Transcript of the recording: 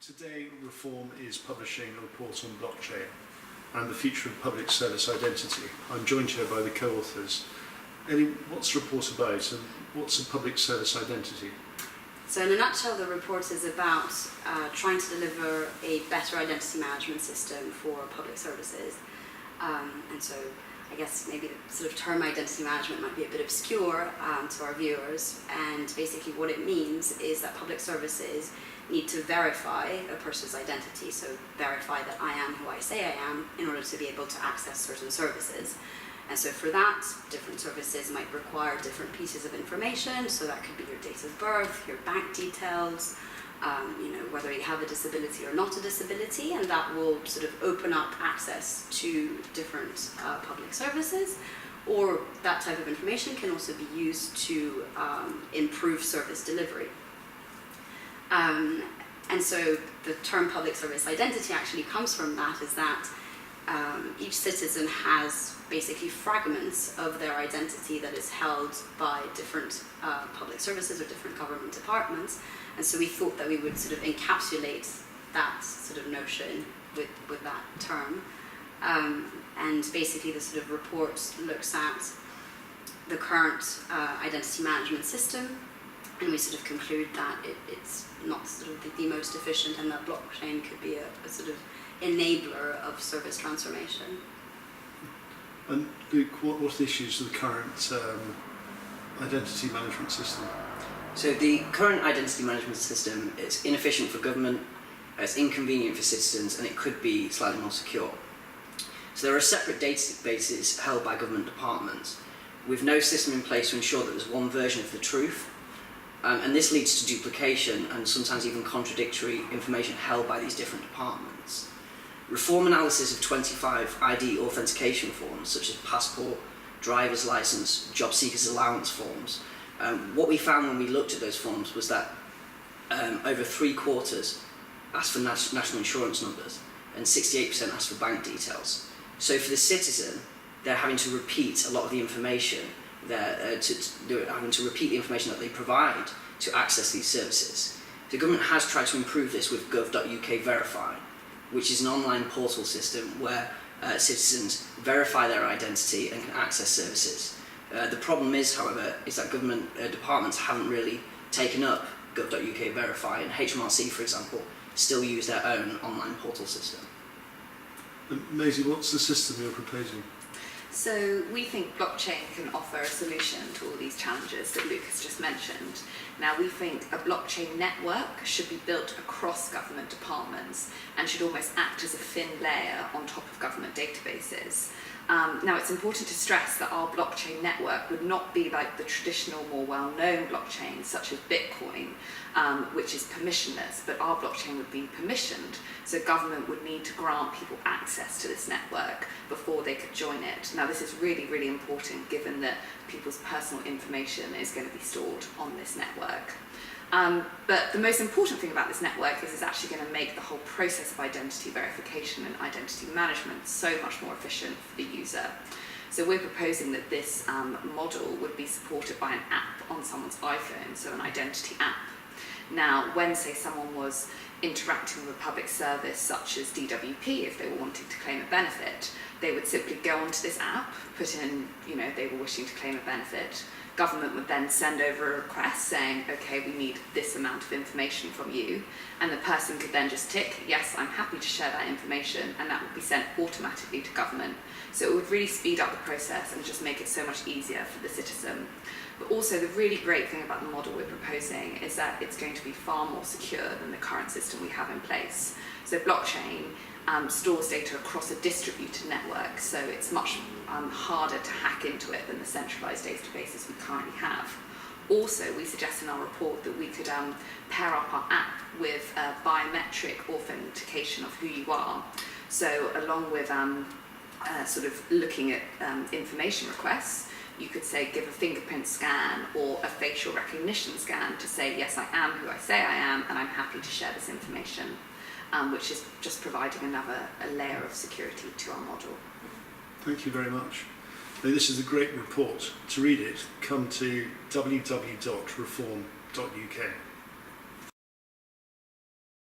Today, Reform is publishing a report on blockchain and the future of public service identity. I'm joined here by the co-authors. Ellie, what's the report about and what's a public service identity? So in a nutshell, the report is about trying to deliver a better identity management system for public services. And so I guess maybe the sort of term identity management might be a bit obscure to our viewers. And basically what it means is that public services need to verify a person's identity, so verify that I am who I say I am in order to be able to access certain services. And so for that, different services might require different pieces of information, so that could be your date of birth, your bank details, whether you have a disability or not a disability, and that will sort of open up access to different public services. Or that type of information can also be used to improve service delivery. And so the term public service identity actually comes from that, is that each citizen has basically fragments of their identity that is held by different public services or different government departments. And so we thought that we would sort of encapsulate that sort of notion with that term. And basically the sort of report looks at the current identity management system, and we sort of conclude that it's not sort of the most efficient, and that blockchain could be a sort of enabler of service transformation. And Luke, what are the issues of the current identity management system? So the current identity management system is inefficient for government, it's inconvenient for citizens, and it could be slightly more secure. So there are separate databases held by government departments with no system in place to ensure that there's one version of the truth. And this leads to duplication and sometimes even contradictory information held by these different departments. Reform analysis of 25 ID authentication forms, such as passport, driver's license, job seekers allowance forms, what we found when we looked at those forms was that over 3/4 asked for national insurance numbers and 68% asked for bank details. So for the citizen, they're having to repeat a lot of the information. They're having to repeat the information that they provide to access these services. The government has tried to improve this with gov.uk Verify, which is an online portal system where citizens verify their identity and can access services. The problem is, however, is that government departments haven't really taken up gov.uk Verify, and HMRC, for example, still use their own online portal system. Maisie, what's the system you're proposing? So we think blockchain can offer a solution to all these challenges that Luke has just mentioned. Now we think a blockchain network should be built across government departments and should almost act as a thin layer on top of government databases. Now it's important to stress that our blockchain network would not be like the traditional, more well-known blockchains such as Bitcoin, which is permissionless, but our blockchain would be permissioned, so government would need to grant people access to this network before they could join it. Now this is really, really important given that people's personal information is going to be stored on this network. But the most important thing about this network is it's actually going to make the whole process of identity verification and identity management so much more efficient for the user. So we're proposing that this model would be supported by an app on someone's iPhone, so an identity app. Now, when, say, someone was interacting with a public service such as DWP, if they were wanting to claim a benefit, they would simply go onto this app, put in, they were wishing to claim a benefit. Government would then send over a request saying, okay, we need this amount of information from you, and the person could then just tick, yes, I'm happy to share that information, and that would be sent automatically to government. So it would really speed up the process and just make it so much easier for the citizen. But also the really great thing about the model we're proposing is that it's going to be far more secure than the current system we have in place. So blockchain stores data across a distributed network, so it's much harder to hack into it than the centralised databases we currently have. Also, we suggest in our report that we could pair up our app with biometric authentication of who you are. So along with sort of looking at information requests, you could say give a fingerprint scan or a facial recognition scan to say, yes, I am who I say I am, and I'm happy to share this information, which is just providing a layer of security to our model. Thank you very much. Now, this is a great report. To read it, come to www.reform.uk.